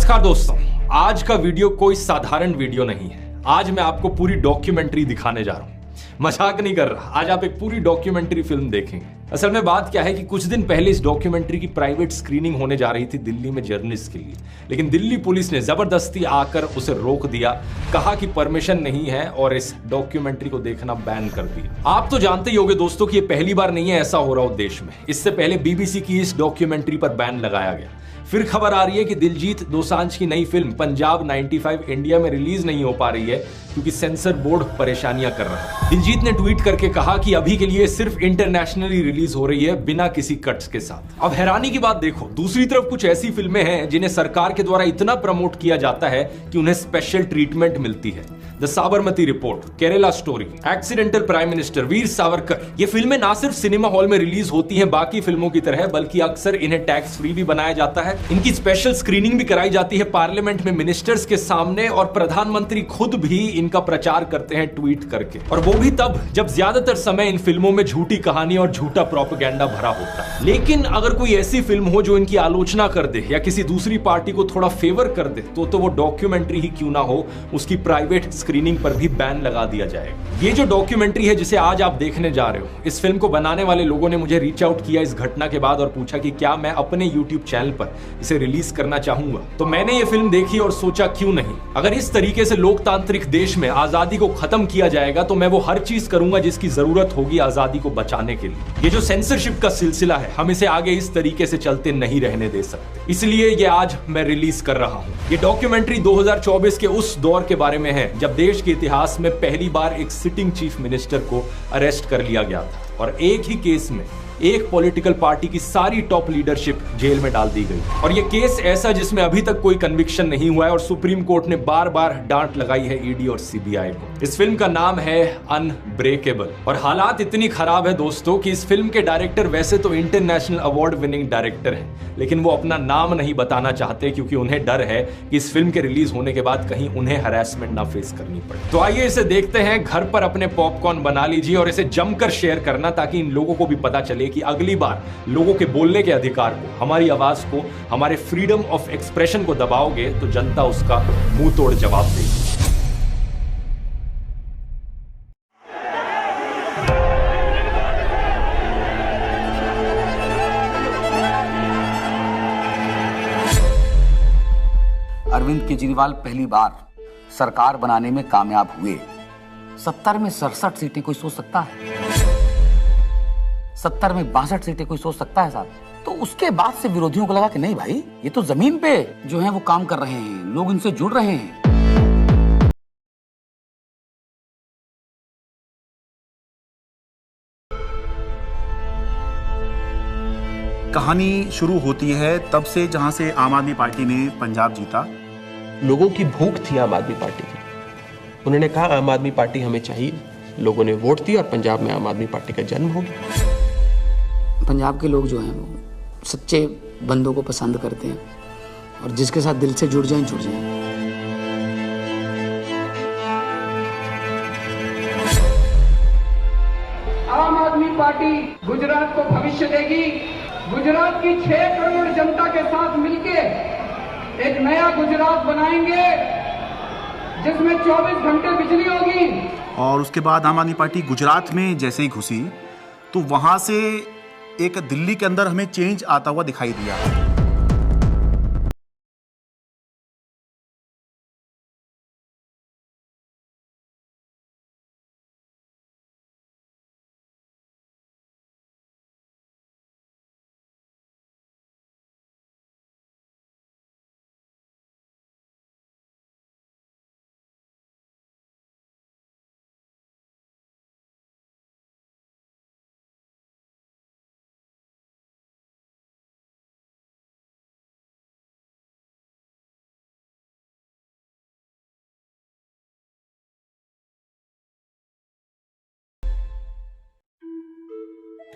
नमस्कार दोस्तों, आज का वीडियो कोई साधारण वीडियो नहीं है। आज मैं आपको पूरी डॉक्यूमेंट्री दिखाने जा रहा हूं, मजाक नहीं कर रहा। आज आप एक पूरी डॉक्यूमेंट्री फिल्म देखेंगे। असल में बात क्या है कि कुछ दिन पहले इस डॉक्यूमेंट्री की प्राइवेट स्क्रीनिंग होने जा रही थी दिल्ली में जर्नलिस्ट के लिए, लेकिन दिल्ली पुलिस ने जबरदस्ती आकर उसे रोक दिया, कहा कि परमिशन नहीं है और इस डॉक्यूमेंट्री को देखना बैन कर दिया। आप तो जानते ही होंगे दोस्तों कि ये पहली बार नहीं है ऐसा हो रहा हो देश में। इससे पहले बीबीसी की इस डॉक्यूमेंट्री पर बैन लगाया गया। फिर खबर आ रही है कि दिलजीत दोसांझ की नई फिल्म पंजाब 95 इंडिया में रिलीज नहीं हो पा रही है क्योंकि सेंसर बोर्ड परेशानियां कर रहा है। दिलजीत ने ट्वीट करके कहा कि अभी के लिए सिर्फ इंटरनेशनली रिलीज हो रही है बिना किसी कट्स के साथ। अब हैरानी की बात देखो, दूसरी तरफ कुछ ऐसी फिल्में हैं जिन्हें सरकार के द्वारा इतना प्रमोट किया जाता है कि उन्हें स्पेशल ट्रीटमेंट मिलती है। The Sabarmati report, Kerala story, accidental prime minister, Veer Savarkar, ये फिल्में ना सिर्फ सिनेमा हॉल में रिलीज होती हैं बाकी फिल्मों की तरह, बल्कि अक्सर इन्हें टैक्स फ्री भी बनाया जाता है। इनकी स्पेशल स्क्रीनिंग भी कराई जाती है पार्लियामेंट में मिनिस्टर्स के सामने, और प्रधानमंत्री खुद भी इनका प्रचार करते हैं ट्वीट करके, और वो भी तब जब ज्यादातर समय इन फिल्मों में झूठी कहानी और झूठा प्रोपेगेंडा भरा होता है। लेकिन अगर कोई ऐसी फिल्म हो जो इनकी आलोचना कर दे या किसी दूसरी पार्टी को थोड़ा फेवर कर दे तो वो डॉक्यूमेंट्री ही क्यों ना हो, उसकी प्राइवेट स्क्रीनिंग पर भी बैन लगा दिया जाएगा। ये जो डॉक्यूमेंट्री है जिसे आज आप देखने जा रहे हो, इस फिल्म को बनाने वाले लोगों ने मुझे रीच आउट किया इस घटना के बाद और पूछा कि क्या मैं अपने YouTube चैनल पर इसे रिलीज करना चाहूंगा। तो मैंने ये फिल्म देखी और सोचा क्यों नहीं। अगर इस तरीके से लोकतांत्रिक देश में आजादी को खत्म किया जाएगा तो मैं वो हर चीज करूंगा जिसकी जरूरत होगी आजादी को बचाने के लिए। ये जो सेंसरशिप का सिलसिला है, हम इसे आगे इस तरीके से चलते नहीं रहने दे सकते, इसलिए ये आज मैं रिलीज कर रहा हूं। ये डॉक्यूमेंट्री 2024 के उस दौर के बारे में है जब देश के इतिहास में पहली बार एक सिटिंग चीफ मिनिस्टर को अरेस्ट कर लिया गया था और एक ही केस में एक पॉलिटिकल पार्टी की सारी टॉप लीडरशिप जेल में डाल दी गई। और ये केस ऐसा जिसमें अभी तक कोई कन्विक्शन नहीं हुआ है और सुप्रीम कोर्ट ने बार बार डांट लगाई है ईडी और सीबीआई को। इस फिल्म का नाम है अनब्रेकेबल, और हालात इतनी खराब है दोस्तों कि इस फिल्म के डायरेक्टर वैसे तो इंटरनेशनल अवार्ड विनिंग डायरेक्टर हैं, लेकिन वो अपना नाम नहीं बताना चाहते क्योंकि उन्हें डर है कि इस फिल्म के रिलीज होने के बाद कहीं उन्हें हरासमेंट ना फेस करनी पड़े। तो आइए इसे देखते हैं। घर पर अपने पॉपकॉर्न बना लीजिए और इसे जमकर शेयर करना, ताकि इन लोगों को भी पता चले कि अगली बार लोगों के बोलने के अधिकार को, हमारी आवाज को, हमारे फ्रीडम ऑफ एक्सप्रेशन को दबाओगे तो जनता उसका मुंह तोड़ जवाब देगी। अरविंद केजरीवाल पहली बार सरकार बनाने में कामयाब हुए। 70 में 67 सीटें कोई सोच सकता है? 70 में 62 सीटें कोई सोच सकता है साहब? तो उसके बाद से विरोधियों को लगा कि नहीं भाई, ये तो जमीन पे जो है वो काम कर रहे हैं, लोग इनसे जुड़ रहे हैं। कहानी शुरू होती है तब से जहां से आम आदमी पार्टी ने पंजाब जीता। लोगों की भूख थी आम आदमी पार्टी की, उन्होंने कहा आम आदमी पार्टी हमें चाहिए, लोगों ने वोट दिया और पंजाब में आम आदमी पार्टी का जन्म हो गया। पंजाब के लोग जो हैं वो सच्चे बंदों को पसंद करते हैं और जिसके साथ दिल से जुड़ जाएं जुड़ जाएं। आम आदमी पार्टी गुजरात को भविष्य देगी। गुजरात की 6 करोड़ जनता के साथ मिलके एक नया गुजरात बनाएंगे जिसमें 24 घंटे बिजली होगी। और उसके बाद आम आदमी पार्टी गुजरात में जैसे ही घुसी तो वहां से एक दिल्ली के अंदर हमें चेंज आता हुआ दिखाई दिया।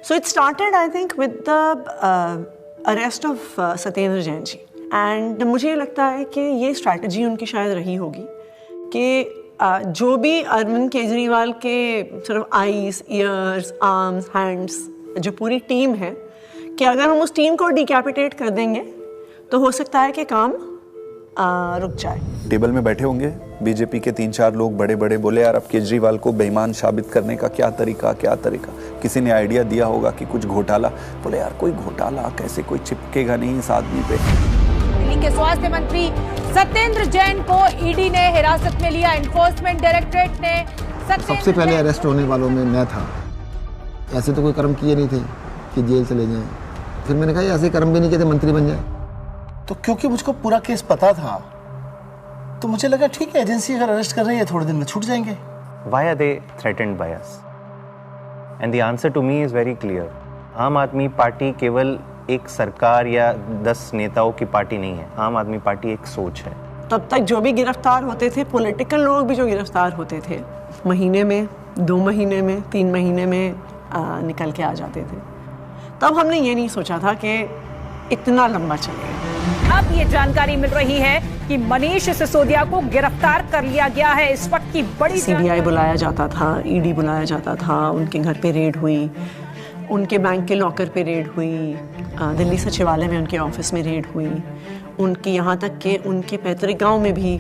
So it started, I think, with the arrest of Satyendra Jain ji, and मुझे लगता है कि ये स्ट्रैटेजी उनकी शायद रही होगी कि जो भी अरविंद केजरीवाल के सिर्फ आईज, ईयर्स, आर्म्स, हैंड्स, जो पूरी टीम है, कि अगर हम उस टीम को डिकैपिटेट कर देंगे तो हो सकता है कि काम रुक जाए। टेबल में बैठे होंगे बीजेपी के 3-4 लोग बड़े बड़े, बोले यार अब केजरीवाल को बेईमान साबित करने का क्या तरीका। किसी ने आइडिया दिया होगा कि कुछ घोटाला, बोले यार कोई घोटाला कैसे, कोई चिपकेगा नहीं इस आदमी पे। दिल्ली के स्वास्थ्य मंत्री सत्येंद्र जैन को ईडी ने हिरासत में लिया। एनफोर्समेंट डायरेक्टरेट ने सबसे पहले अरेस्ट होने वालों में मैं था। ऐसे तो कोई कर्म किए नहीं थे कि जेल चले जाएं। फिर मैंने कहा ऐसे कर्म भी नहीं किए थे मंत्री बन जाए। तो क्योंकि मुझको पूरा केस पता था तो मुझे लगा ठीक है, एजेंसी अगर अरेस्ट कर रही है थोड़े दिन में छूट जाएंगे। Why are they threatened by us? And the answer to me is very clear. आम आदमी पार्टी केवल एक सरकार या 10 नेताओं की पार्टी नहीं है। आम आदमी पार्टी एक सोच है। तब तक जो भी गिरफ्तार होते थे, पॉलिटिकल लोग भी जो गिरफ्तार होते थे, महीने में, 2 महीने में, 3 महीने में निकल के आ जाते थे। तब हमने ये नहीं सोचा था कि इतना लंबा चलेगा। अब ये जानकारी मिल रही है कि मनीष सिसोदिया को गिरफ्तार कर लिया गया है। इस वक्त की बड़ी सीबीआई बुलाया जाता था, ईडी बुलाया जाता था, उनके घर पे रेड हुई, उनके बैंक के लॉकर पे रेड हुई, दिल्ली सचिवालय में उनके ऑफिस में रेड हुई, उनकी यहाँ तक कि उनके पैतृक गांव में भी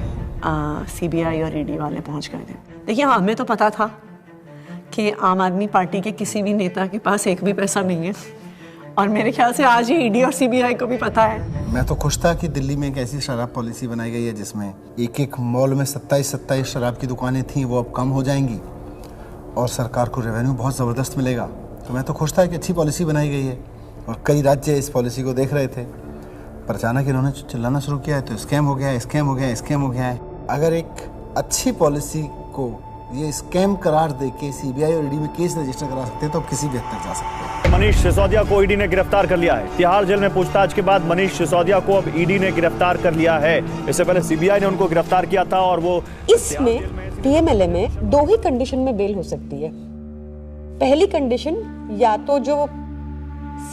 सीबीआई और ईडी वाले पहुँच गए थे। देखिए हमें तो पता था कि आम आदमी पार्टी के किसी भी नेता के पास एक भी पैसा नहीं है, और मेरे ख्याल से आज ही ईडी और सीबीआई को भी पता है। मैं तो खुश था कि दिल्ली में एक ऐसी शराब पॉलिसी बनाई गई है जिसमें एक मॉल में 27 शराब की दुकानें थीं, वो अब कम हो जाएंगी और सरकार को रेवेन्यू बहुत ज़बरदस्त मिलेगा। तो मैं तो खुश था कि अच्छी पॉलिसी बनाई गई है और कई राज्य इस पॉलिसी को देख रहे थे, पर अचानक इन्होंने चिल्लाना शुरू किया है तो स्कैम हो गया है। अगर एक अच्छी पॉलिसी को ये स्कैम करार देके सीबीआई और ईडी में केस रजिस्टर करा सकते हैं तो अब किसी भी हद तक जा सकते हैं। मनीष सिसोदिया को ईडी ने गिरफ्तार कर लिया है। तिहाड़ जेल में पूछताछ के बाद मनीष सिसोदिया को अब ईडी ने गिरफ्तार कर लिया है। इससे पहले सीबीआई ने उनको गिरफ्तार किया था और वो इसमें डीएमएलए में 2 ही कंडीशन में बेल हो सकती है। पहली कंडीशन या तो जो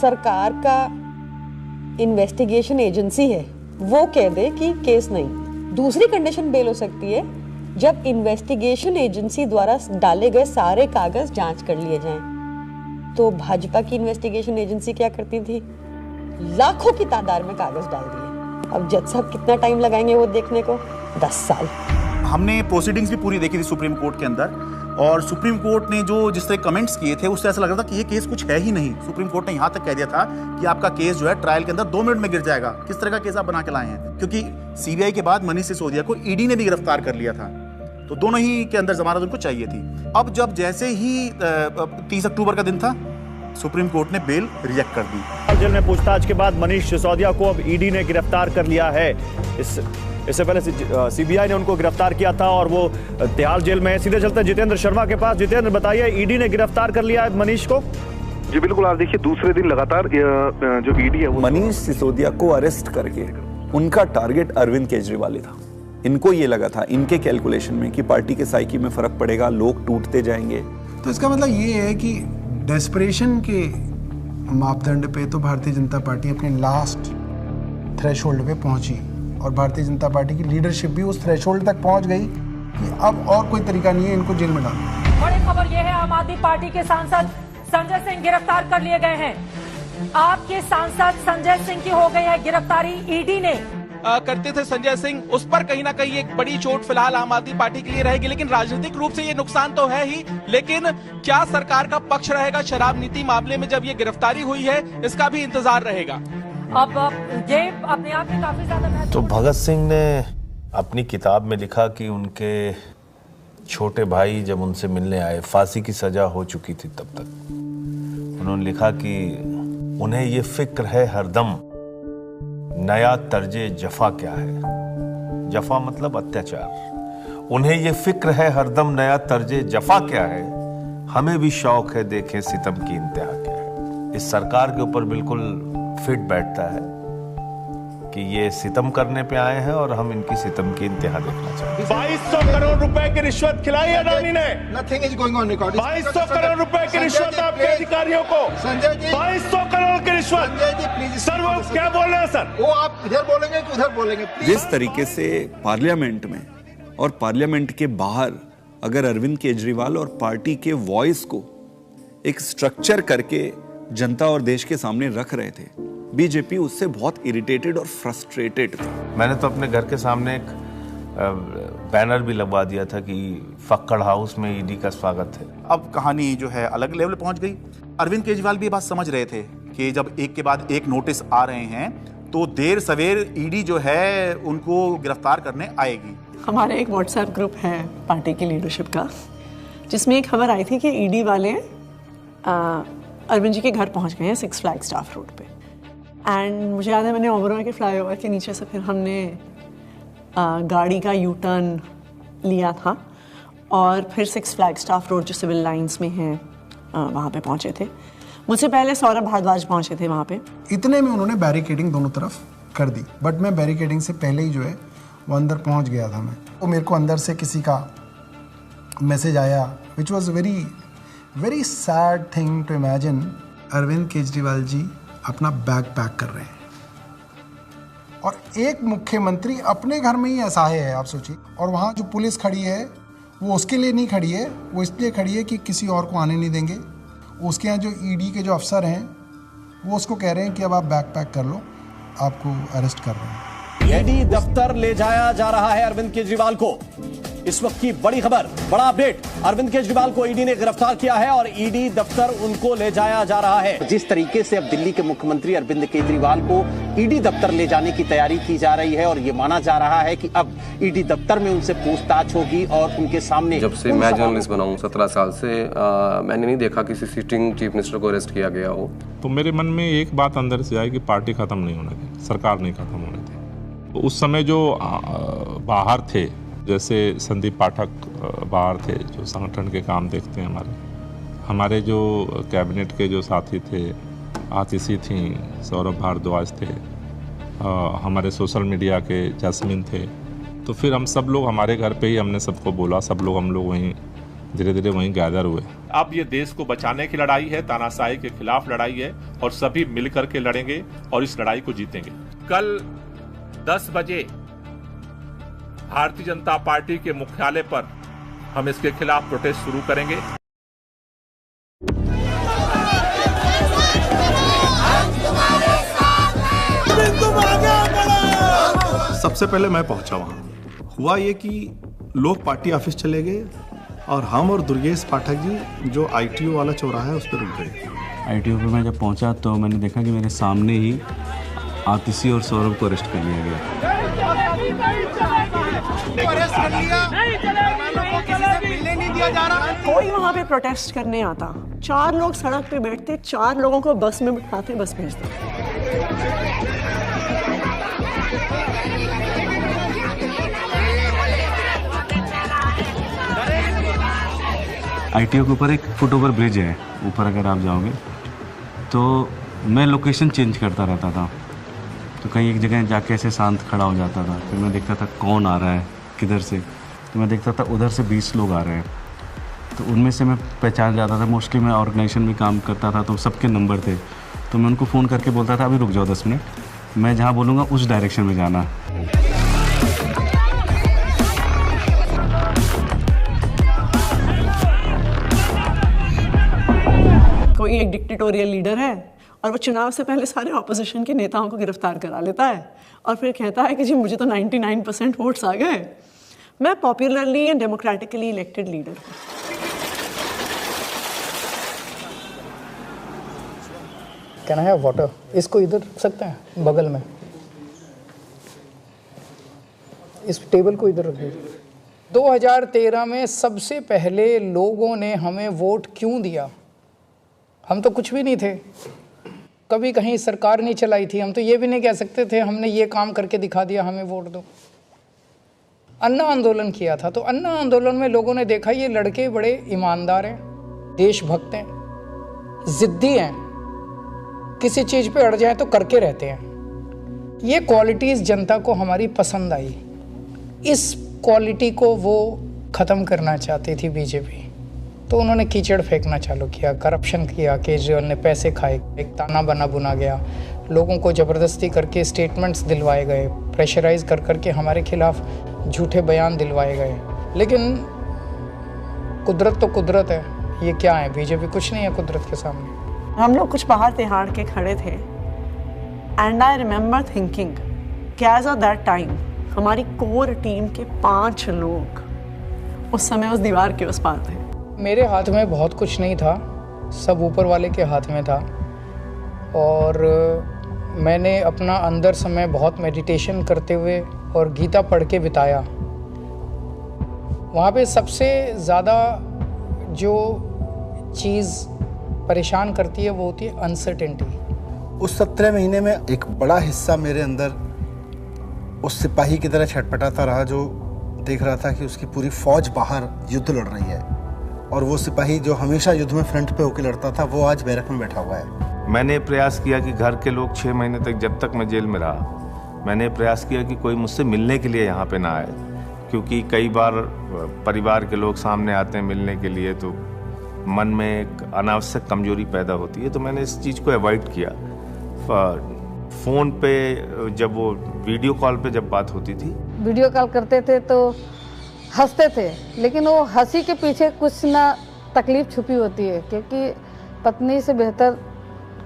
सरकार का इन्वेस्टिगेशन एजेंसी है वो कह दे कि केस नहीं। दूसरी कंडीशन बेल हो सकती है जब इन्वेस्टिगेशन एजेंसी द्वारा डाले गए सारे कागज जांच कर लिए जाएं। तो भाजपा की इन्वेस्टिगेशन एजेंसी क्या करती थी, लाखों की तादाद में कागज डाल दिए। अब जज साहब कितना टाइम लगाएंगे वो देखने को, 10 साल। हमने प्रोसीडिंग्स भी पूरी देखी थी सुप्रीम कोर्ट के अंदर, और सुप्रीम कोर्ट ने जो जिस तरह कमेंट्स किए थे उससे ऐसा लग रहा था कि ये केस कुछ है ही नहीं। सुप्रीम कोर्ट ने यहाँ तक कह दिया था कि आपका केस जो है ट्रायल के अंदर 2 मिनट में गिर जाएगा। किस तरह का केस आप बना के लाए हैं, क्योंकि सीबीआई के बाद मनीष सिसोदिया को ईडी ने भी गिरफ्तार कर लिया था, तो दोनों ही के अंदर जमानत उनको चाहिए थी। अब जब जैसे ही 30 अक्टूबर का दिन था, सुप्रीम कोर्ट ने बेल रिजेक्ट कर दी। जेल में पूछताछ के बाद मनीष सिसोदिया को अब ईडी ने गिरफ्तार कर लिया है। इससे पहले सीबीआई ने उनको गिरफ्तार किया था और वो तिहाड़ जेल में। सीधे चलते हैं जितेंद्र शर्मा के पास। जितेंद्र, बताइए, ईडी ने गिरफ्तार कर लिया है मनीष को? जी बिल्कुल, आप देखिए दूसरे दिन लगातार जो ईडी है मनीष सिसोदिया को अरेस्ट करके उनका टारगेट अरविंद केजरीवाल था। इनको ये लगा था, इनके कैलकुलेशन में, कि पार्टी के साइकी में फर्क पड़ेगा, लोग टूटते जाएंगे। तो इसका मतलब ये है कि डेस्परेशन के मापदंड पे तो भारतीय जनता पार्टी अपने लास्ट थ्रेशोल्ड पे पहुंची, और भारतीय जनता पार्टी की लीडरशिप भी उस थ्रेशोल्ड तक पहुंच गई कि अब और कोई तरीका नहीं है इनको जेल में डालने। बड़ी खबर यह है, आम आदमी पार्टी के सांसद संजय सिंह गिरफ्तार कर लिए गए हैं। आपके सांसद संजय सिंह की हो गई है गिरफ्तारी। ईडी ने करते थे संजय सिंह, उस पर कहीं ना कहीं एक बड़ी चोट फिलहाल आम आदमी पार्टी के लिए रहेगी, लेकिन राजनीतिक रूप से ये नुकसान तो है ही, लेकिन क्या सरकार का पक्ष रहेगा शराब नीति मामले में जब ये गिरफ्तारी हुई है, इसका भी इंतजार रहेगा। अब ये अपने आप में काफी ज्यादा तो भगत सिंह ने अपनी किताब में लिखा कि उनके छोटे भाई जब उनसे मिलने आए, फांसी की सजा हो चुकी थी तब तक, उन्होंने लिखा कि उन्हें ये फिक्र है हरदम नया तर्जे जफा क्या है। जफा मतलब अत्याचार। उन्हें ये फिक्र है हरदम नया तर्जे जफा क्या है, हमें भी शौक है देखें सितम की इंतहा क्या है। इस सरकार के ऊपर बिल्कुल फिट बैठता है कि ये सितम करने पे आए हैं और हम इनकी सितम की इंतहा देखना चाहते हैं। 2200 करोड़ रुपए की रिश्वत खिलाई अडानी ने। Nothing is going on record. 2200 crore रुपए की रिश्वत आपके अधिकारियों को। संजय जी, 2200 करोड़ की रिश्वत। संजय जी प्लीज। सर वो क्या बोल रहे हैं सर? वो आप इधर बोलेंगे कि उधर बोलेंगे? जिस तरीके से पार्लियामेंट में और पार्लियामेंट के बाहर अगर अरविंद केजरीवाल और पार्टी के वॉइस को एक स्ट्रक्चर करके जनता और देश के सामने रख रहे थे, बीजेपी उससे बहुत इरिटेटेड और फ्रस्ट्रेटेड थी। मैंने तो अपने घर के सामने एक बैनर भी लगवा दिया था कि फक्कड़ हाउस में ईडी का स्वागत है। अब कहानी जो है अलग लेवल पहुंच गई। अरविंद केजरीवाल भी ये बात समझ रहे थे कि जब एक के बाद एक नोटिस आ रहे हैं तो देर सवेर ईडी जो है उनको गिरफ्तार करने आएगी। हमारा एक व्हाट्सएप ग्रुप है पार्टी की लीडरशिप का, जिसमें एक खबर आई थी कि ईडी वाले अरविंद जी के घर पहुंच गए हैं 6 फ्लैगस्टाफ रोड पे। एंड मुझे याद है मैंने ओबरॉय के फ्लाईओवर के नीचे से फिर हमने गाड़ी का यू टर्न लिया था और फिर 6 फ्लैगस्टाफ रोड जो सिविल लाइंस में है वहाँ पे पहुँचे थे। मुझसे पहले सौरभ भारद्वाज पहुँचे थे वहाँ पे। इतने में उन्होंने बैरिकेडिंग दोनों तरफ कर दी, बट मैं बैरिकेडिंग से पहले ही जो है वो अंदर पहुँच गया था मैं। तो मेरे को अंदर से किसी का मैसेज आया which was very sad thing to imagine. Arvind Kejriwal ji अपना बैग पैक कर रहे हैं और एक मुख्यमंत्री अपने घर में ही असहाय है, आप सोचिए। और वहाँ जो पुलिस खड़ी है वो उसके लिए नहीं खड़ी है, वो इसलिए खड़ी है कि किसी और को आने नहीं देंगे। उसके यहाँ जो ईडी के जो अफसर हैं वो उसको कह रहे हैं कि अब आप बैग पैक कर लो, आपको अरेस्ट कर रहे हैं। ईडी दफ्तर ले जाया जा रहा है अरविंद केजरीवाल को। इस वक्त की बड़ी खबर, बड़ा अपडेट, अरविंद केजरीवाल को ईडी ने गिरफ्तार किया है और ईडी दफ्तर उनको ले जाया जा रहा है। जिस तरीके से अब दिल्ली के मुख्यमंत्री अरविंद केजरीवाल को ईडी दफ्तर ले जाने की तैयारी की जा रही है और ये माना जा रहा है कि अब ईडी दफ्तर में उनसे पूछताछ होगी और उनके सामने। जब से मैं जर्नलिस्ट बना हूं 17 साल से मैंने नहीं देखा किसी सिटिंग चीफ मिनिस्टर को अरेस्ट किया गया हो। तो मेरे मन में एक बात अंदर से आई कि पार्टी खत्म नहीं होने थी, सरकार नहीं खत्म होने थी। तो उस समय जो बाहर थे, जैसे संदीप पाठक बाहर थे जो संगठन के काम देखते हैं, हमारे जो कैबिनेट के जो साथी थे, आतिशी थी, सौरभ भारद्वाज थे, हमारे सोशल मीडिया के जैस्मिन थे। तो फिर हम सब लोग हमारे घर पे ही हमने सबको बोला, सब लोग हम लोग वहीं धीरे धीरे वहीं गैदर हुए। अब ये देश को बचाने की लड़ाई है, तानाशाही के खिलाफ लड़ाई है और सभी मिलकर के लड़ेंगे और इस लड़ाई को जीतेंगे। कल 10 बजे भारतीय जनता पार्टी के मुख्यालय पर हम इसके खिलाफ प्रोटेस्ट शुरू करेंगे। सबसे पहले मैं पहुंचा वहां, हुआ ये कि लोग पार्टी ऑफिस चले गए और हम और दुर्गेश पाठक जी जो आईटीओ वाला चौराहा है उस पर रुक गए। आईटीओ पे मैं जब पहुंचा तो मैंने देखा कि मेरे सामने ही आतिशी और सौरभ को अरेस्ट कर लिया गया। कोई वहाँ पे प्रोटेस्ट करने आता, 4 लोग सड़क पे बैठते, 4 लोगों को बस में बिठाते, बस भेजते। आईटीओ के ऊपर एक फुटओवर ब्रिज है, ऊपर अगर आप जाओगे तो मैं लोकेशन चेंज करता रहता था। तो कहीं एक जगह जाके ऐसे शांत खड़ा हो जाता था, फिर मैं देखता था कौन आ रहा है किधर से, तो मैं देखता था उधर से 20 लोग आ रहे हैं, तो उनमें से मैं पहचान जाता था। मोस्टली मैं ऑर्गेनाइजेशन में काम करता था तो सबके नंबर थे, तो मैं उनको फ़ोन करके बोलता था अभी रुक जाओ 10 मिनट, मैं जहाँ बोलूँगा उस डायरेक्शन में जाना। कोई एक डिक्टेटोरियल लीडर है और वो चुनाव से पहले सारे ऑपोजिशन के नेताओं को गिरफ्तार करा लेता है और फिर कहता है कि जी मुझे तो 99% वोट्स आ गए, मैं popularly and democratically elected leader हूँ। Can I have water? इसको इधर रख सकते हैं बगल में, इस टेबल को इधर रख दीजिए। 2013 में सबसे पहले लोगों ने हमें वोट क्यों दिया? हम तो कुछ भी नहीं थे, कभी कहीं सरकार नहीं चलाई थी, हम तो ये भी नहीं कह सकते थे हमने ये काम करके दिखा दिया हमें वोट दो। अन्ना आंदोलन किया था, तो अन्ना आंदोलन में लोगों ने देखा ये लड़के बड़े ईमानदार हैं, देशभक्त हैं, जिद्दी हैं, किसी चीज़ पे अड़ जाए तो करके रहते हैं। ये क्वालिटीज़ जनता को हमारी पसंद आई। इस क्वालिटी को वो ख़त्म करना चाहती थी बीजेपी, तो उन्होंने कीचड़ फेंकना चालू किया, करप्शन किया, केजरीवाल ने पैसे खाए, एक ताना बना बुना गया, लोगों को ज़बरदस्ती करके स्टेटमेंट्स दिलवाए गए, प्रेशराइज कर करके हमारे खिलाफ झूठे बयान दिलवाए गए। लेकिन कुदरत तो कुदरत है, ये क्या है, बीजेपी कुछ नहीं है कुदरत के सामने। हम लोग कुछ बाहर तिहाड़ के खड़े थे एंड आई रिमेंबर थिंकिंग कि एज ऑफ दैट टाइम हमारी कोर टीम के 5 लोग उस समय उस दीवार के उस पार थे। मेरे हाथ में बहुत कुछ नहीं था, सब ऊपर वाले के हाथ में था। और मैंने अपना अंदर समय बहुत मेडिटेशन करते हुए और गीता पढ़ के बिताया। वहाँ पे सबसे ज़्यादा जो चीज़ परेशान करती है वो होती है अनसर्टेनिटी। उस 17 महीने में एक बड़ा हिस्सा मेरे अंदर उस सिपाही की तरह छटपटाता रहा जो देख रहा था कि उसकी पूरी फौज बाहर युद्ध लड़ रही है, और वो सिपाही जो हमेशा युद्ध में फ्रंट पे होकर लड़ता था वो आज बैरक में बैठा हुआ है। मैंने प्रयास किया कि घर के लोग 6 महीने तक, जब तक मैं जेल में रहा, मैंने प्रयास किया कि कोई मुझसे मिलने के लिए यहाँ पे ना आए, क्योंकि कई बार परिवार के लोग सामने आते हैं मिलने के लिए तो मन में एक अनावश्यक कमजोरी पैदा होती है। तो मैंने इस चीज़ को अवॉइड किया। फ़ोन पे जब वो वीडियो कॉल पे जब बात होती थी, वीडियो कॉल करते थे तो हंसते थे, लेकिन वो हंसी के पीछे कुछ ना तकलीफ छुपी होती है, क्योंकि पत्नी से बेहतर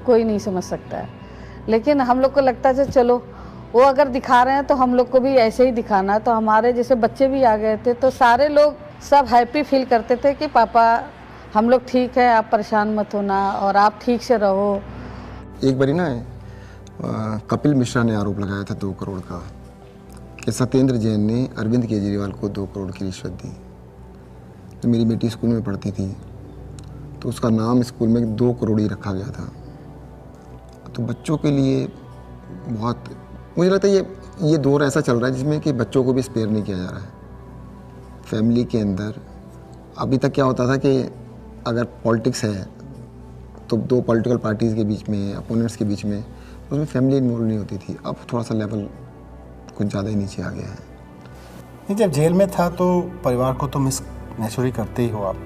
कोई नहीं समझ सकता है। लेकिन हम लोग को लगता है चलो वो अगर दिखा रहे हैं तो हम लोग को भी ऐसे ही दिखाना है। तो हमारे जैसे बच्चे भी आ गए थे तो सारे लोग सब हैप्पी फील करते थे कि पापा हम लोग ठीक है, आप परेशान मत होना और आप ठीक से रहो। एक बारी ना कपिल मिश्रा ने आरोप लगाया था 2 करोड़ का कि सत्येंद्र जैन ने अरविंद केजरीवाल को 2 करोड़ की रिश्वत दी। तो मेरी बेटी स्कूल में पढ़ती थी तो उसका नाम स्कूल में 2 करोड़ ही रखा गया था। तो बच्चों के लिए बहुत, मुझे लगता है ये दौर ऐसा चल रहा है जिसमें कि बच्चों को भी स्पेयर नहीं किया जा रहा है। फैमिली के अंदर अभी तक क्या होता था कि अगर पॉलिटिक्स है तो 2 पॉलिटिकल पार्टीज़ के बीच में, अपोनेंट्स के बीच में, उसमें फैमिली इन्वॉल्व नहीं होती थी। अब थोड़ा सा लेवल कुछ ज़्यादा ही नीचे आ गया है। नहीं, जब जेल में था तो परिवार को तो मिस नेचुरली करते ही हो आप,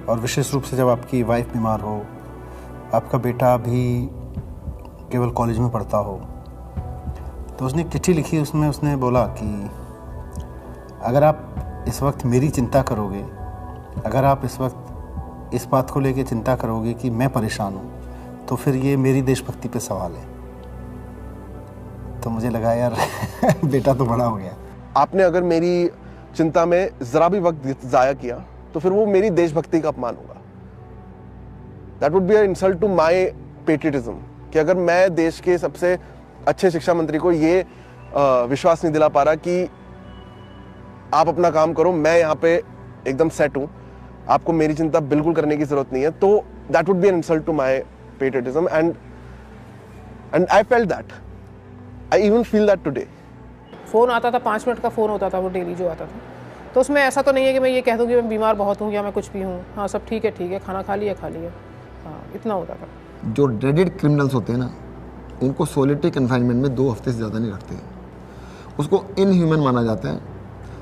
और विशेष रूप से जब आपकी वाइफ बीमार हो, आपका बेटा भी केवल कॉलेज में पढ़ता हो। तो उसने एक चिट्ठी लिखी, उसमें उसने बोला कि अगर आप इस वक्त मेरी चिंता करोगे, अगर आप इस वक्त इस बात को लेके चिंता करोगे कि मैं परेशान हूँ, तो फिर ये मेरी देशभक्ति पे सवाल है। तो मुझे लगा यार बेटा तो बड़ा हो गया। आपने अगर मेरी चिंता में जरा भी वक्त जाया किया तो फिर वो मेरी देशभक्ति का अपमान होगा। That would be a insult to my patriotism, कि अगर मैं देश के सबसे अच्छे शिक्षा मंत्री को ये विश्वास नहीं दिला पा रहा कि आप अपना काम करो, मैं यहाँ पे एकदम सेट हूँ, आपको मेरी चिंता बिल्कुल करने की जरूरत नहीं है, तो that would be an insult to my patriotism and I felt that, I even feel that today. Phone आता था, 5 मिनट का फ़ोन होता था वो डेली जो आता था, तो उसमें ऐसा तो नहीं है कि मैं ये कह दूँ कि मैं बीमार बहुत हूँ या मैं कुछ भी हूँ, हाँ सब ठीक है, खाना खा लिया, हाँ इतना होता था। जो ड्रेडेड क्रिमिनल्स होते हैं ना, उनको सोलिटरी कन्फाइनमेंट में 2 हफ्ते से ज़्यादा नहीं रखते, उसको इनह्यूमन माना जाता है।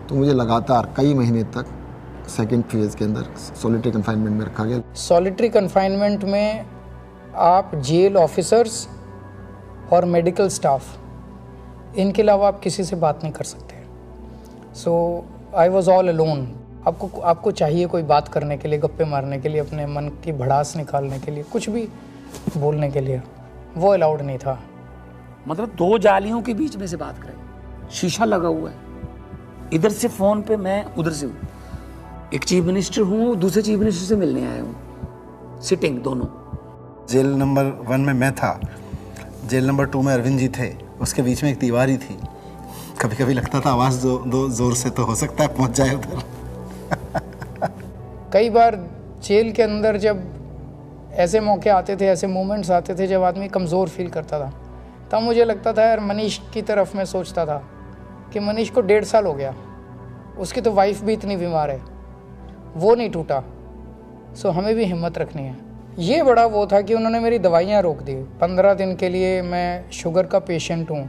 तो मुझे लगातार कई महीने तक सेकेंड फेज़ के अंदर सोलिटरी कन्फाइनमेंट में रखा गया। सॉलिटरी कन्फाइनमेंट में आप जेल ऑफिसर्स और मेडिकल स्टाफ, इनके अलावा आप किसी से बात नहीं कर सकते। सो आई वॉज ऑल अलोन। आपको चाहिए कोई बात करने के लिए, गप्पे मारने के लिए, अपने मन की भड़ास निकालने के लिए, कुछ भी बोलने के लिए, वो अलाउड नहीं था। मतलब 2 जालियों के बीच में से बात करें, शीशा लगा हुआ है, इधर से फोन पे मैं उधर से हूँ, एक चीफ मिनिस्टर हूँ, दूसरे चीफ मिनिस्टर से मिलने आया हूँ, सिटिंग दोनों। जेल नंबर 1 में मैं था, जेल नंबर 2 में अरविंद जी थे, उसके बीच में एक दीवार ही थी। कभी कभी लगता था आवाज़ दो जोर से तो हो सकता है पहुँच जाए उधर। कई बार जेल के अंदर जब ऐसे मौके आते थे, ऐसे मोमेंट्स आते थे जब आदमी कमज़ोर फील करता था, तब मुझे लगता था यार मनीष की तरफ मैं सोचता था कि मनीष को 1.5 साल हो गया, उसकी तो वाइफ भी इतनी बीमार है, वो नहीं टूटा, सो हमें भी हिम्मत रखनी है। ये बड़ा वो था कि उन्होंने मेरी दवाइयाँ रोक दी। 15 दिन के लिए मैं शुगर का पेशेंट हूँ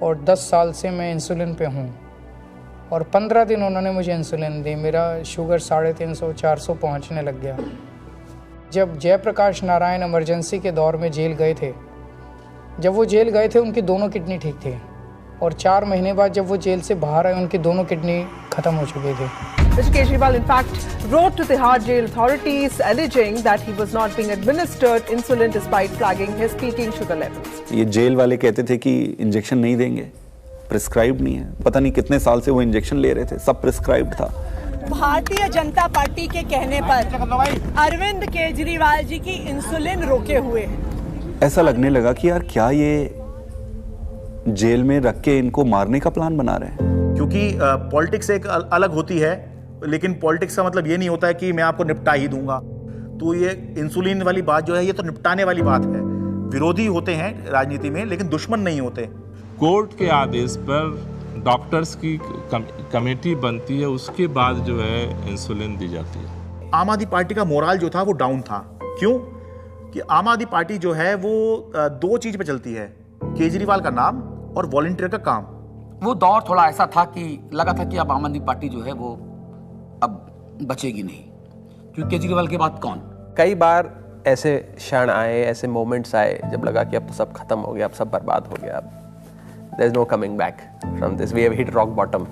और 10 साल से मैं इंसुलिन पे हूँ, और 15 दिन उन्होंने मुझे इंसुलिन दी, मेरा शुगर 350-400 पहुँचने लग गया। जब जयप्रकाश नारायण इमरजेंसी के दौर में जेल गए थे, जब वो जेल गए थे उनकी दोनों किडनी ठीक थी, और 4 महीने बाद जब वो जेल से बाहर आए उनकी दोनों किडनी ख़त्म हो चुकी थी। Mr. Kejriwal, in fact, wrote to Tihar jail authorities alleging that he was not being administered insulin despite flagging his peaking sugar levels. ये जेल वाले कहते थे कि इंजेक्शन नहीं देंगे, प्रिस्क्राइब नहीं है। पता नहीं कितने साल से वो इंजेक्शन ले रहे थे, सब प्रिस्क्राइब्ड था। भारतीय जनता पार्टी के कहने पर अरविंद केजरीवाल जी की इंसुलिन रोके हुए हैं। ऐसा लगने लगा कि यार क्या ये जेल में रख के इनको मारने का प्लान बना रहे हैं। क्योंकि पॉलिटिक्स एक अलग होती है, लेकिन पॉलिटिक्स का मतलब ये नहीं होता है कि मैं आपको निपटा ही दूंगा। तो ये इंसुलिन वाली बात जो है, ये तो निपटाने वाली बात है। विरोधी होते हैं राजनीति में, लेकिन दुश्मन नहीं होते। कोर्ट के आदेश पर डॉक्टर्स की कमेटी बनती है, उसके बाद जो है इंसुलिन दी जाती है। आम आदमी पार्टी का मोराल जो था वो डाउन था। क्यों? कि आम आदमी पार्टी जो है वो दो चीज पे चलती है, केजरीवाल का नाम और वॉलंटियर का काम। वो दौर थोड़ा ऐसा था कि लगा था कि अब आम आदमी पार्टी जो है वो अब बचेगी नहीं, क्योंकि केजरीवाल के बाद कौन। कई बार ऐसे क्षण आए, ऐसे मोमेंट्स आए जब लगा कि अब तो सब खत्म हो गया, अब सब बर्बाद हो गया, अब there's no coming back from this, we have hit rock bottom.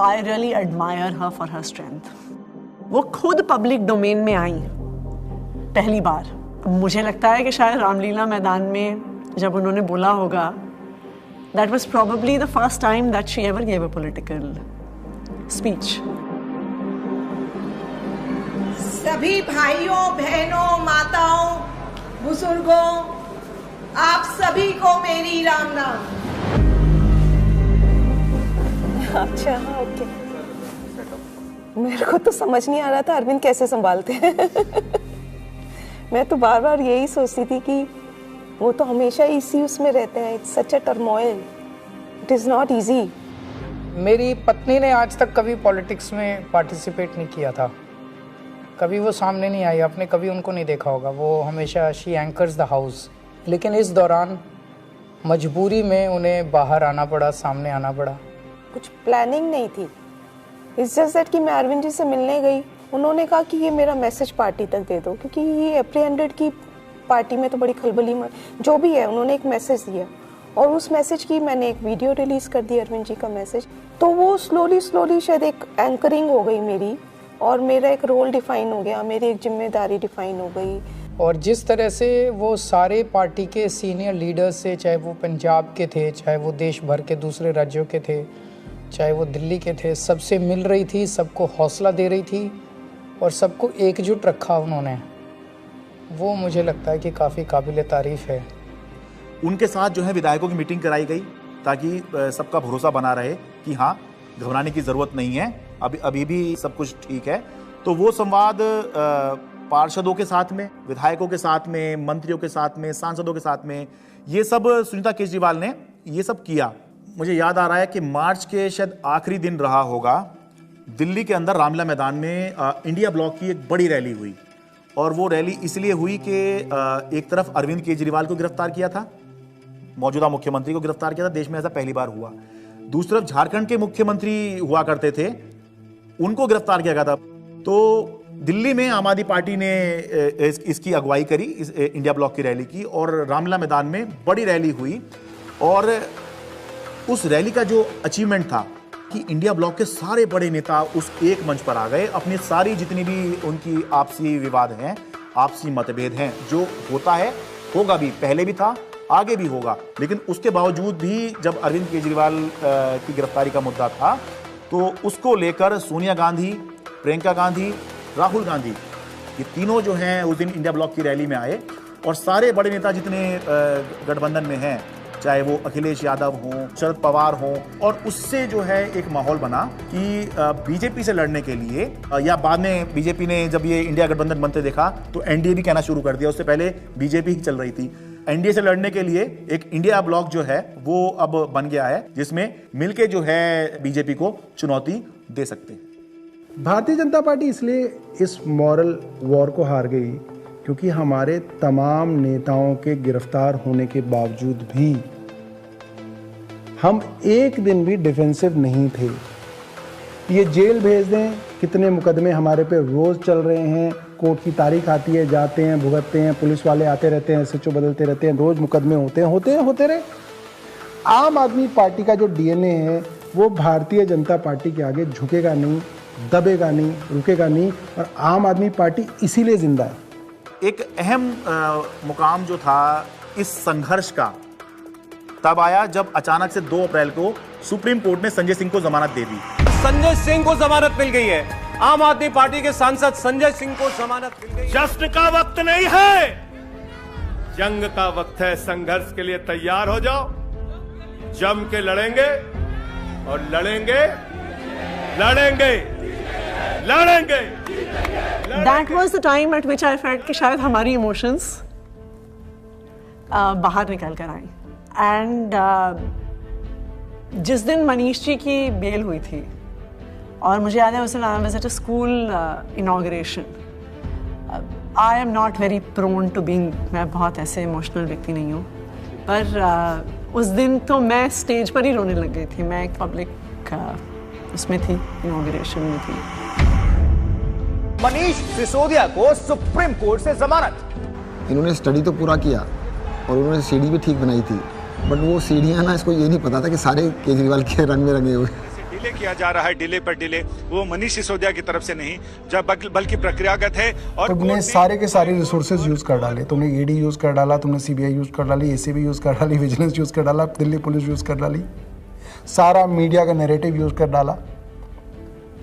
I really admire her for her strength. वो खुद पब्लिक डोमेन में आई पहली बार। मुझे लगता है कि शायद रामलीला मैदान में जब उन्होंने बोला होगा, that was probably the first time that she ever gave a political speech. सभी भाइयों, बहनों, माताओं, बुजुर्गों, आप सभी को मेरी राम नाम। अच्छा, ओके। मेरे को तो समझ नहीं आ रहा था अरविंद कैसे संभालते हैं। मैं तो बार बार यही सोचती थी कि वो तो हमेशा इसी उसमें रहते हैं। It's such a turmoil, it is not easy. मेरी पत्नी ने आज तक कभी पॉलिटिक्स में पार्टिसिपेट नहीं किया था, कभी वो सामने नहीं आई, आपने कभी उनको नहीं देखा होगा। वो हमेशा शी एंकर्स द हाउस। लेकिन इस दौरान मजबूरी में उन्हें बाहर आना पड़ा, सामने आना पड़ा। कुछ प्लानिंग नहीं थी, इट्स जस्ट दैट कि मैं अरविंद जी से मिलने गई, उन्होंने कहा कि ये मेरा मैसेज पार्टी तक दे दो, क्योंकि ये एप्रीहेंडेड की पार्टी में तो बड़ी खलबली जो भी है। उन्होंने एक मैसेज दिया और उस मैसेज की मैंने एक वीडियो रिलीज़ कर दी, अरविंद जी का मैसेज। तो वो स्लोली शायद एक एंकरिंग हो गई मेरी, और मेरा एक रोल डिफाइन हो गया, मेरी एक जिम्मेदारी डिफाइन हो गई। और जिस तरह से वो सारे पार्टी के सीनियर लीडर्स से, चाहे वो पंजाब के थे, चाहे वो देश भर के दूसरे राज्यों के थे, चाहे वो दिल्ली के थे, सबसे मिल रही थी, सबको हौसला दे रही थी और सबको एकजुट रखा उन्होंने, वो मुझे लगता है कि काफ़ी काबिल तारीफ़ है। उनके साथ जो है विधायकों की मीटिंग कराई गई ताकि सबका भरोसा बना रहे कि हाँ, घबराने की ज़रूरत नहीं है, अभी भी सब कुछ ठीक है। तो वो संवाद पार्षदों के साथ में, विधायकों के साथ में, मंत्रियों के साथ में, सांसदों के साथ में, ये सब सुनीता केजरीवाल ने ये सब किया। मुझे याद आ रहा है कि मार्च के शायद आखिरी दिन रहा होगा, दिल्ली के अंदर रामलीला मैदान में इंडिया ब्लॉक की एक बड़ी रैली हुई। और वो रैली इसलिए हुई कि एक तरफ अरविंद केजरीवाल को गिरफ्तार किया था, मौजूदा मुख्यमंत्री को गिरफ्तार किया था, देश में ऐसा पहली बार हुआ। दूसरी तरफ झारखंड के मुख्यमंत्री हुआ करते थे, उनको गिरफ्तार किया गया था। तो दिल्ली में आम आदमी पार्टी ने इसकी अगुवाई करी, इस इंडिया ब्लॉक की रैली की, और रामलीला मैदान में बड़ी रैली हुई। और उस रैली का जो अचीवमेंट था कि इंडिया ब्लॉक के सारे बड़े नेता उस एक मंच पर आ गए, अपनी सारी जितनी भी उनकी आपसी विवाद हैं, आपसी मतभेद हैं, जो होता है, होगा भी, पहले भी था, आगे भी होगा, लेकिन उसके बावजूद भी जब अरविंद केजरीवाल की गिरफ्तारी का मुद्दा था, तो उसको लेकर सोनिया गांधी, प्रियंका गांधी, राहुल गांधी, ये तीनों जो हैं उस दिन इंडिया ब्लॉक की रैली में आए। और सारे बड़े नेता जितने गठबंधन में हैं, चाहे वो अखिलेश यादव हों, शरद पवार हों, और उससे जो है एक माहौल बना कि बीजेपी से लड़ने के लिए, या बाद में बीजेपी ने जब ये इंडिया गठबंधन बनते देखा तो एनडीए भी कहना शुरू कर दिया, उससे पहले बीजेपी ही चल रही थी। एनडीए से लड़ने के लिए एक इंडिया ब्लॉक जो है वो अब बन गया है, जिसमें मिलके जो है बीजेपी को चुनौती दे सकते हैं। भारतीय जनता पार्टी इसलिए इस मॉरल वॉर को हार गई क्योंकि हमारे तमाम नेताओं के गिरफ्तार होने के बावजूद भी हम एक दिन भी डिफेंसिव नहीं थे। ये जेल भेज दें, कितने मुकदमे हमारे पे रोज चल रहे हैं, कोर्ट की तारीख आती है, जाते हैं, भुगतते हैं, पुलिस वाले आते रहते हैं, SHO बदलते रहते हैं, रोज मुकदमे होते रहे। आम आदमी पार्टी का जो DNA है वो भारतीय जनता पार्टी के आगे झुकेगा नहीं, दबेगा नहीं, रुकेगा नहीं, और आम आदमी पार्टी इसीलिए जिंदा है। एक अहम मुकाम जो था इस संघर्ष का तब आया जब अचानक से 2 अप्रैल को सुप्रीम कोर्ट ने संजय सिंह को जमानत दे दी। संजय सिंह को जमानत मिल गई है। आम आदमी पार्टी के सांसद संजय सिंह को जमानत मिल गई। जश्न का वक्त नहीं है, जंग का वक्त है। संघर्ष के लिए तैयार हो जाओ, जम के लड़ेंगे और लड़ेंगे। That was the time at which I felt कि शायद हमारी इमोशंस बाहर निकल कर आई। एंड जिस दिन मनीष जी की बेल हुई थी, और मुझे याद है उस दिन I was at a school inauguration. I am not very prone to being, मैं बहुत ऐसे इमोशनल व्यक्ति नहीं हूँ, पर उस दिन तो मैं स्टेज पर ही रोने लग गई थी। मैं एक पब्लिक उसमें थी, इनॉग्रेशन में थी। मनीष सिसोदिया को सुप्रीम कोर्ट से जमानत। इन्होंने स्टडी तो पूरा किया और उन्होंने सीढ़ी भी ठीक बनाई थी, बट वो सीढ़ियाँ ना, इसको ये नहीं पता था कि सारे केजरीवाल के रंग में रंगे हुए। डिले किया जा रहा है, डिले पर डिले, वो मनीष सिसोदिया की तरफ से नहीं, जब बल्कि प्रक्रियागत है। और तुमने सारे के सारे रिसोर्सेज यूज कर डाले। तुमने ED यूज कर डाला, तुमने CBI यूज कर डाली, ACB यूज कर डाली, विजिलेंस यूज कर डाला, दिल्ली पुलिस यूज कर डाली, सारा मीडिया का नैरेटिव यूज कर डाला।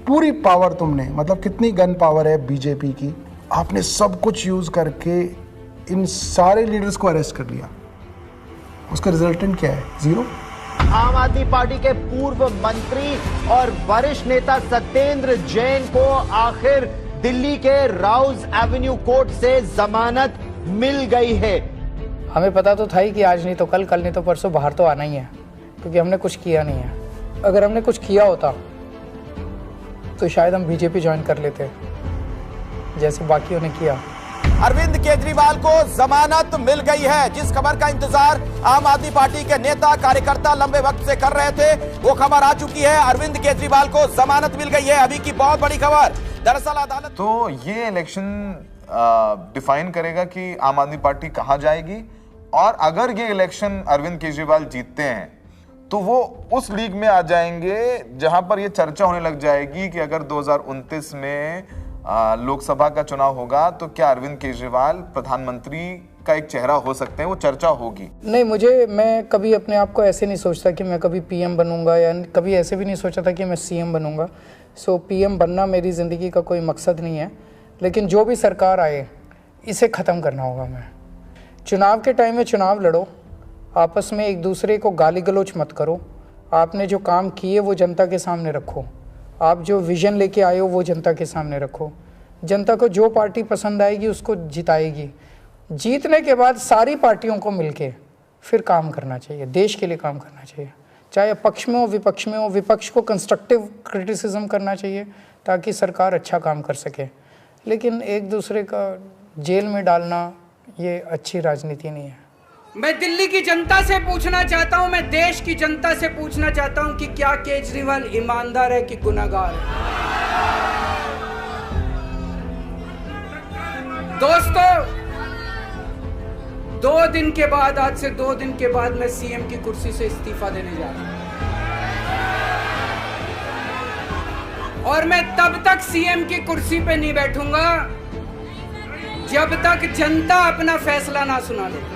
पूरी पावर तुमने, मतलब कितनी गन पावर है बीजेपी की, आपने सब कुछ यूज करके इन सारे लीडर्स को अरेस्ट कर लिया। उसका रिजल्टेंट क्या है? 0। आम आदमी पार्टी के पूर्व मंत्री और वरिष्ठ नेता सत्येंद्र जैन को आखिर दिल्ली के राउज एवेन्यू कोर्ट से जमानत मिल गई है। हमें पता तो था ही कि आज नहीं तो कल, कल नहीं तो परसों बाहर तो आना ही है, क्योंकि हमने कुछ किया नहीं है। अगर हमने कुछ किया होता तो शायद हम BJP ज्वाइन कर लेते, जैसे बाकियों ने किया। अरविंद केजरीवाल को जमानत मिल गई है। जिस खबर का इंतजार आम आदमी पार्टी के नेता कार्यकर्ता लंबे वक्त से कर रहे थे, वो खबर आ चुकी है। अरविंद केजरीवाल को जमानत मिल गई है। अभी की बहुत बड़ी खबर, दरअसल अदालत तो ये इलेक्शन डिफाइन करेगा कि आम आदमी पार्टी कहां जाएगी, और अगर ये इलेक्शन अरविंद केजरीवाल जीतते हैं तो वो उस लीग में आ जाएंगे जहां पर ये चर्चा होने लग जाएगी कि अगर 2029 में लोकसभा का चुनाव होगा तो क्या अरविंद केजरीवाल प्रधानमंत्री का एक चेहरा हो सकते हैं। वो चर्चा होगी। नहीं, मैं कभी अपने आप को ऐसे नहीं सोचता कि मैं कभी PM बनूंगा, या कभी ऐसे भी नहीं सोचा था कि मैं CM बनूंगा। सो PM बनना मेरी ज़िंदगी का कोई मकसद नहीं है, लेकिन जो भी सरकार आए इसे ख़त्म करना होगा। मैं चुनाव के टाइम में चुनाव लड़ो, आपस में एक दूसरे को गाली गलौज मत करो। आपने जो काम किए वो जनता के सामने रखो, आप जो विजन लेके आए हो वो जनता के सामने रखो। जनता को जो पार्टी पसंद आएगी उसको जिताएगी। जीतने के बाद सारी पार्टियों को मिलके फिर काम करना चाहिए, देश के लिए काम करना चाहिए, चाहे पक्ष में हो विपक्ष में हो। विपक्ष को कंस्ट्रक्टिव क्रिटिसिज्म करना चाहिए ताकि सरकार अच्छा काम कर सके, लेकिन एक दूसरे का जेल में डालना ये अच्छी राजनीति नहीं है। मैं दिल्ली की जनता से पूछना चाहता हूं, मैं देश की जनता से पूछना चाहता हूं कि क्या केजरीवाल ईमानदार है कि गुनहगार है। दोस्तों, 2 दिन के बाद, आज से 2 दिन के बाद मैं CM की कुर्सी से इस्तीफा देने जा रहा हूं, और मैं तब तक CM की कुर्सी पे नहीं बैठूंगा जब तक जनता अपना फैसला ना सुना ले।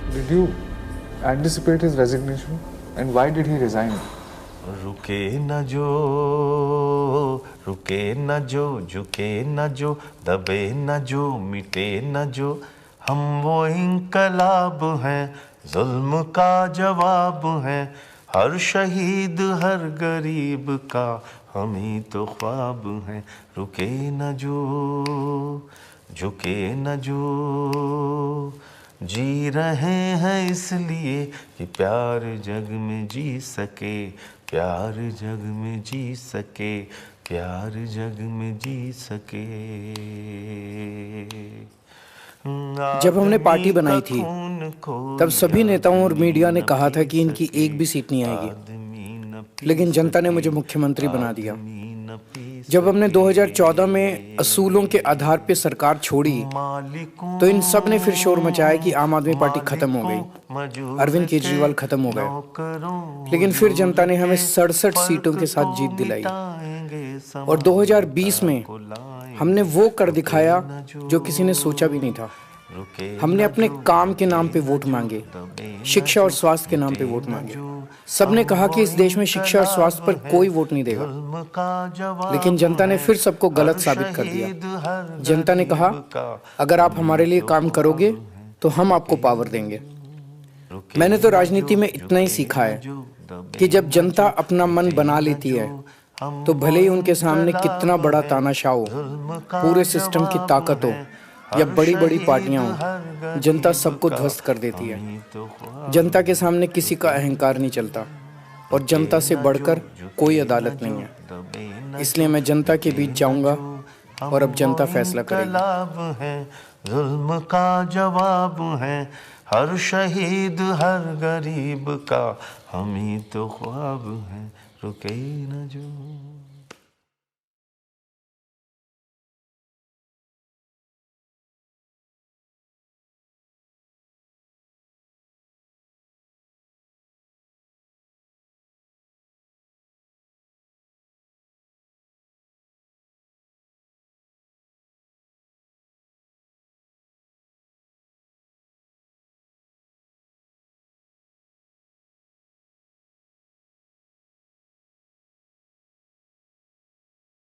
Did you anticipate his resignation, and why did he resign? रुके न जो, रुके न जो, झुके न जो, दबे न जो, मिटे न जो, हम वो इंकलाब हैं, जुल्म का जवाब हैं, हर शहीद हर गरीब का हम ही तो ख्वाब हैं। रुके न जो, झुके न जो, जी रहे हैं इसलिए कि प्यार जग में जी सके, प्यार जग में जी सके, प्यार जग में जी सके। जब हमने पार्टी बनाई थी तब सभी नेताओं और मीडिया ने कहा था कि इनकी एक भी सीट नहीं आएगी, लेकिन जनता ने मुझे मुख्यमंत्री बना दिया। जब हमने 2014 में असूलों के आधार पे सरकार छोड़ी तो इन सब ने फिर शोर मचाया कि आम आदमी पार्टी खत्म हो गई, अरविंद केजरीवाल खत्म हो गए। लेकिन फिर जनता ने हमें 67 सीटों के साथ जीत दिलाई और 2020 में हमने वो कर दिखाया जो किसी ने सोचा भी नहीं था। हमने अपने काम के नाम पे वोट मांगे, शिक्षा और स्वास्थ्य के नाम पे वोट मांगे। सबने कहा कि इस देश में शिक्षा और स्वास्थ्य पर कोई वोट नहीं देगा, लेकिन जनता ने फिर सबको गलत साबित कर दिया। जनता ने कहा अगर आप हमारे लिए काम करोगे तो हम आपको पावर देंगे। मैंने तो राजनीति में इतना ही सीखा है कि जब जनता अपना मन बना लेती है तो भले ही उनके सामने कितना बड़ा तानाशाह हो, पूरे सिस्टम की ताकत हो या बड़ी बड़ी पार्टियां हो, जनता सबको ध्वस्त कर देती है। जनता के सामने किसी का अहंकार नहीं चलता और जनता से बढ़कर कोई अदालत नहीं है। इसलिए मैं जनता के बीच जाऊंगा और अब जनता फैसला करेगी। जुल्म का जवाब है हर शहीद हर गरीब का, हम ही तो ख्वाब है रुके न जो।